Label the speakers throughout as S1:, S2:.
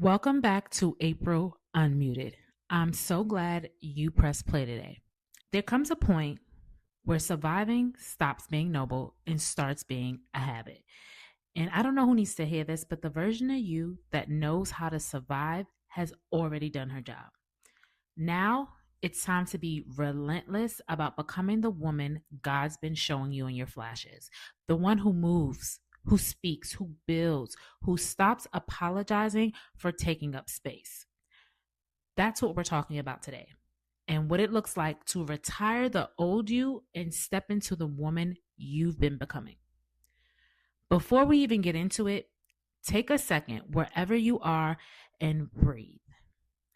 S1: Welcome back to April Unmuted. I'm so glad you pressed play today. There comes a point where surviving stops being noble and starts being a habit. And I don't know who needs to hear this, but the version of you that knows how to survive has already done her job. Now it's time to be relentless about becoming the woman God's been showing you in your flashes, the one who moves, who speaks, who builds, who stops apologizing for taking up space. That's what we're talking about today, and what it looks like to retire the old you and step into the woman you've been becoming. Before we even get into it, take a second wherever you are and breathe,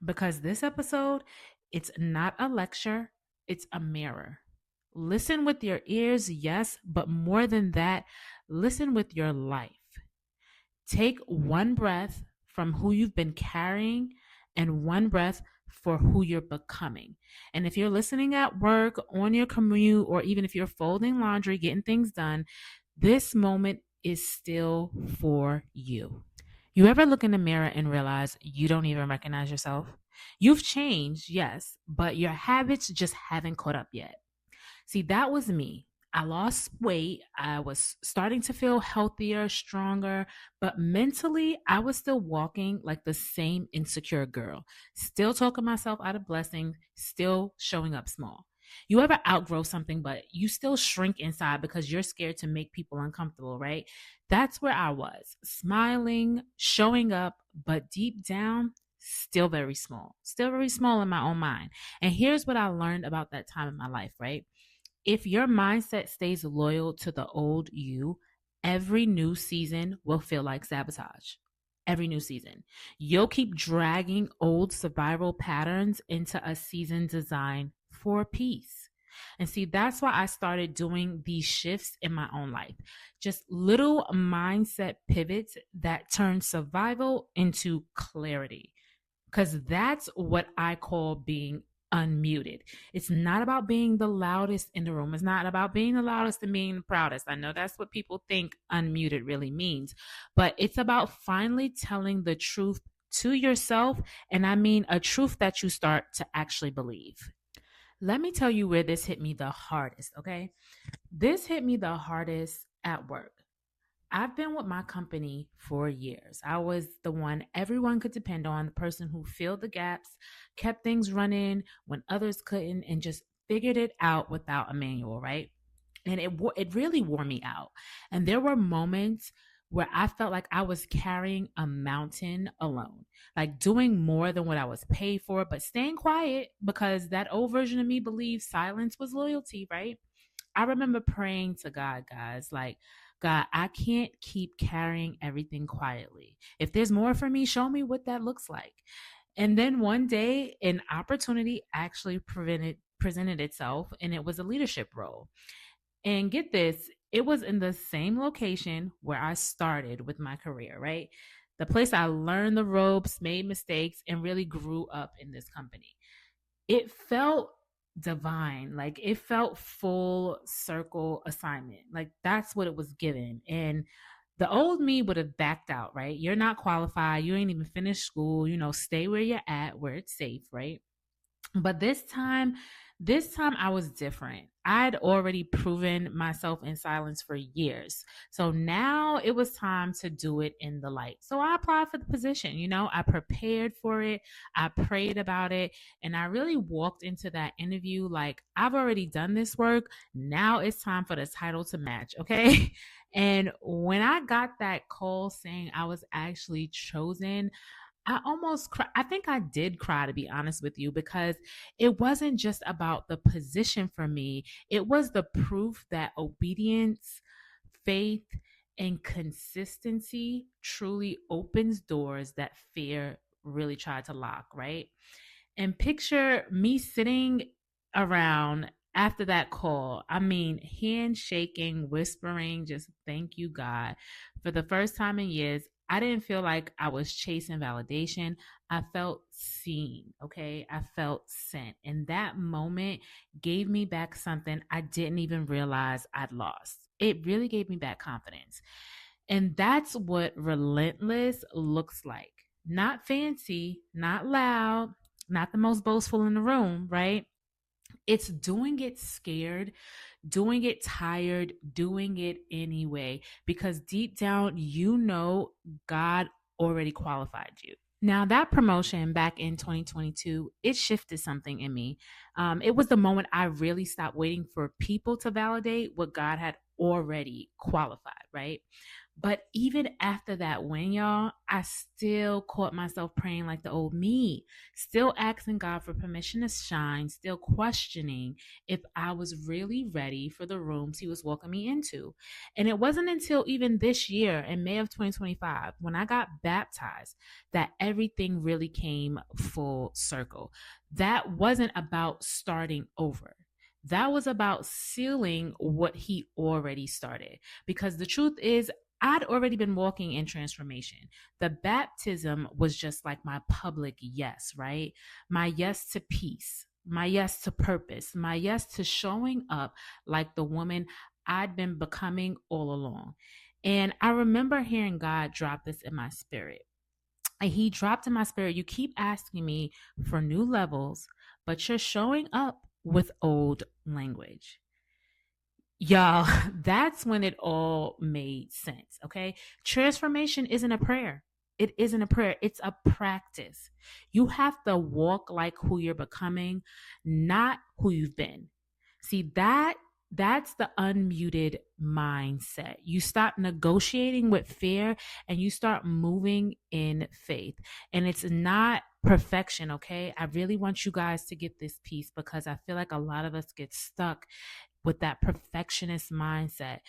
S1: because this episode, it's not a lecture, it's a mirror. Listen with your ears, yes, but more than that, listen with your life. Take one breath from who you've been carrying and one breath for who you're becoming. And if you're listening at work, on your commute, or even if you're folding laundry, getting things done, this moment is still for you. You ever look in the mirror and realize you don't even recognize yourself? You've changed, yes, but your habits just haven't caught up yet. See, that was me. I lost weight. I was starting to feel healthier, stronger, but mentally, I was still walking like the same insecure girl, still talking myself out of blessings, still showing up small. You ever outgrow something, but you still shrink inside because you're scared to make people uncomfortable, right? That's where I was, smiling, showing up, but deep down, still very small in my own mind. And here's what I learned about that time in my life, right? If your mindset stays loyal to the old you, every new season will feel like sabotage. Every new season. You'll keep dragging old survival patterns into a season designed for peace. And see, that's why I started doing these shifts in my own life. Just little mindset pivots that turn survival into clarity. Because that's what I call being unmuted. It's not about being the loudest in the room. It's not about being the loudest and being the proudest. I know that's what people think unmuted really means, but it's about finally telling the truth to yourself. And I mean a truth that you start to actually believe. Let me tell you where this hit me the hardest, okay? This hit me the hardest at work. I've been with my company for years. I was the one everyone could depend on, the person who filled the gaps, kept things running when others couldn't, and just figured it out without a manual, right? And it really wore me out. And there were moments where I felt like I was carrying a mountain alone, like doing more than what I was paid for, but staying quiet because that old version of me believed silence was loyalty, right? I remember praying to God, guys, like, God, I can't keep carrying everything quietly. If there's more for me, show me what that looks like. And then one day, an opportunity actually presented itself, and it was a leadership role. And get this, it was in the same location where I started with my career, right? The place I learned the ropes, made mistakes, and really grew up in this company. It felt divine, like it felt full circle assignment, like that's what it was given. And the old me would have backed out, right? You're not qualified, you ain't even finished school, stay where you're at, where it's safe, right? But this time I was different. I'd already proven myself in silence for years. So now it was time to do it in the light. So I applied for the position, I prepared for it, I prayed about it, and I really walked into that interview like I've already done this work. Now it's time for the title to match, okay? And when I got that call saying I was actually chosen, I almost cry. I think I did cry, to be honest with you, because it wasn't just about the position for me. It was the proof that obedience, faith, and consistency truly opens doors that fear really tried to lock, right? And picture me sitting around after that call. I mean, handshaking, whispering, just thank you, God. For the first time in years, I didn't feel like I was chasing validation. I felt seen, okay? I felt sent. And that moment gave me back something I didn't even realize I'd lost. It really gave me back confidence. And that's what relentless looks like. Not fancy, not loud, not the most boastful in the room, right? It's doing it scared, doing it tired, doing it anyway, because deep down, God already qualified you. Now, that promotion back in 2022, it shifted something in me. It was the moment I really stopped waiting for people to validate what God had already qualified, right? But even after that win, y'all, I still caught myself praying like the old me, still asking God for permission to shine, still questioning if I was really ready for the rooms He was welcoming me into. And it wasn't until even this year, in May of 2025, when I got baptized, that everything really came full circle. That wasn't about starting over. That was about sealing what He already started. Because the truth is, I'd already been walking in transformation. The baptism was just like my public yes, right? My yes to peace, my yes to purpose, my yes to showing up like the woman I'd been becoming all along. And I remember hearing God drop this in my spirit. And He dropped in my spirit, you keep asking me for new levels, but you're showing up with old language. Y'all, that's when it all made sense. Okay. Transformation isn't a prayer. It isn't a prayer. It's a practice. You have to walk like who you're becoming, not who you've been. See, that's the unmuted mindset. You stop negotiating with fear and you start moving in faith. And it's not perfection, okay? I really want you guys to get this piece because I feel like a lot of us get stuck with that perfectionist mindset.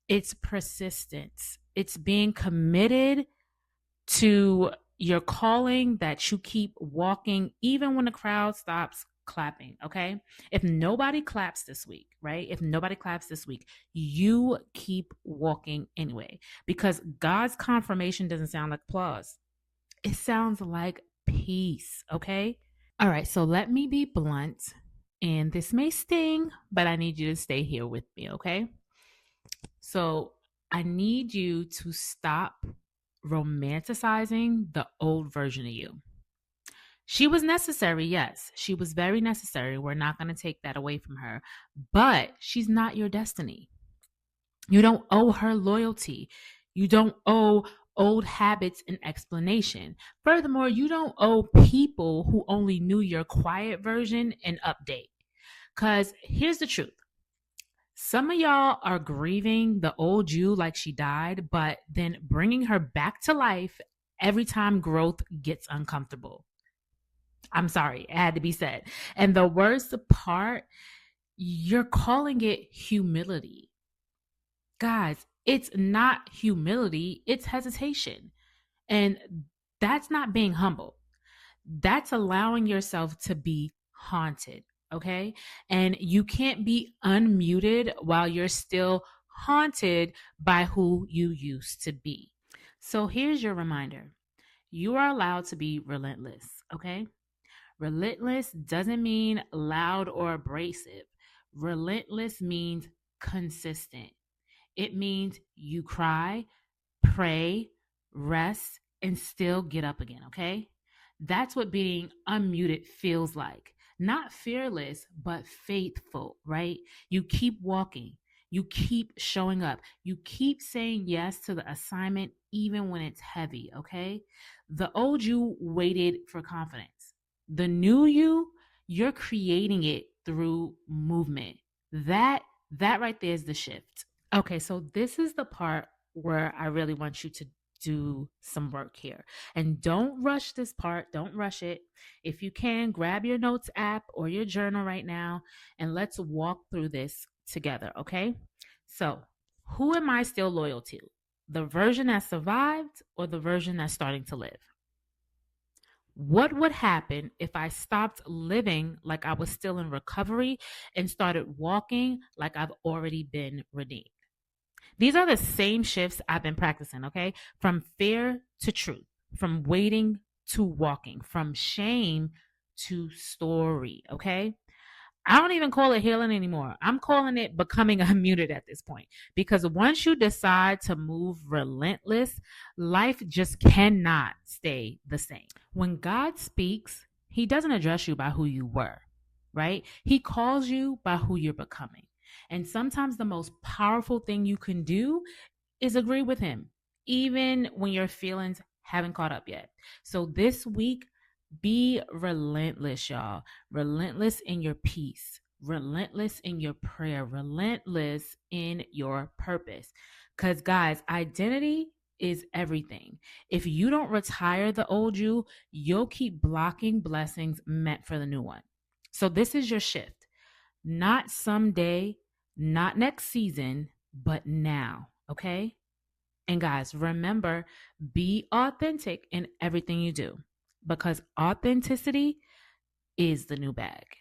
S1: It's persistence. It's being committed to your calling, that you keep walking even when the crowd stops clapping, okay? If nobody claps this week, right? If nobody claps this week, you keep walking anyway, because God's confirmation doesn't sound like applause. It sounds like peace, okay? All right, so let me be blunt, and this may sting, but I need you to stay here with me, okay? So I need you to stop romanticizing the old version of you. She was necessary, yes. She was very necessary. We're not going to take that away from her, but she's not your destiny. You don't owe her loyalty. You don't owe old habits and explanation. Furthermore, you don't owe people who only knew your quiet version an update. Because here's the truth, some of y'all are grieving the old you like she died, but then bringing her back to life every time growth gets uncomfortable. I'm sorry, it had to be said. And the worst part, you're calling it humility. Guys, it's not humility, it's hesitation. And that's not being humble. That's allowing yourself to be haunted. Okay. And you can't be unmuted while you're still haunted by who you used to be. So here's your reminder, you are allowed to be relentless. Okay. Relentless doesn't mean loud or abrasive. Relentless means consistent. It means you cry, pray, rest, and still get up again, okay? That's what being unmuted feels like. Not fearless, but faithful, right? You keep walking. You keep showing up. You keep saying yes to the assignment, even when it's heavy, okay? The old you waited for confidence. The new you, you're creating it through movement. That right there is the shift. Okay, so this is the part where I really want you to do some work here. And don't rush this part, don't rush it. If you can, grab your notes app or your journal right now and let's walk through this together, okay? So, who am I still loyal to? The version that survived or the version that's starting to live? What would happen if I stopped living like I was still in recovery and started walking like I've already been redeemed? These are the same shifts I've been practicing, okay? From fear to truth, from waiting to walking, from shame to story, okay? I don't even call it healing anymore. I'm calling it becoming unmuted at this point. Because once you decide to move relentless, life just cannot stay the same. When God speaks, he doesn't address you by who you were, right? He calls you by who you're becoming. And sometimes the most powerful thing you can do is agree with him, even when your feelings haven't caught up yet. So this week, be relentless, y'all. Relentless in your peace, relentless in your prayer, relentless in your purpose. Because, guys, identity is everything. If you don't retire the old you, you'll keep blocking blessings meant for the new one. So, this is your shift. Not someday, not next season, but now. Okay. And guys, remember, be authentic in everything you do because authenticity is the new bag.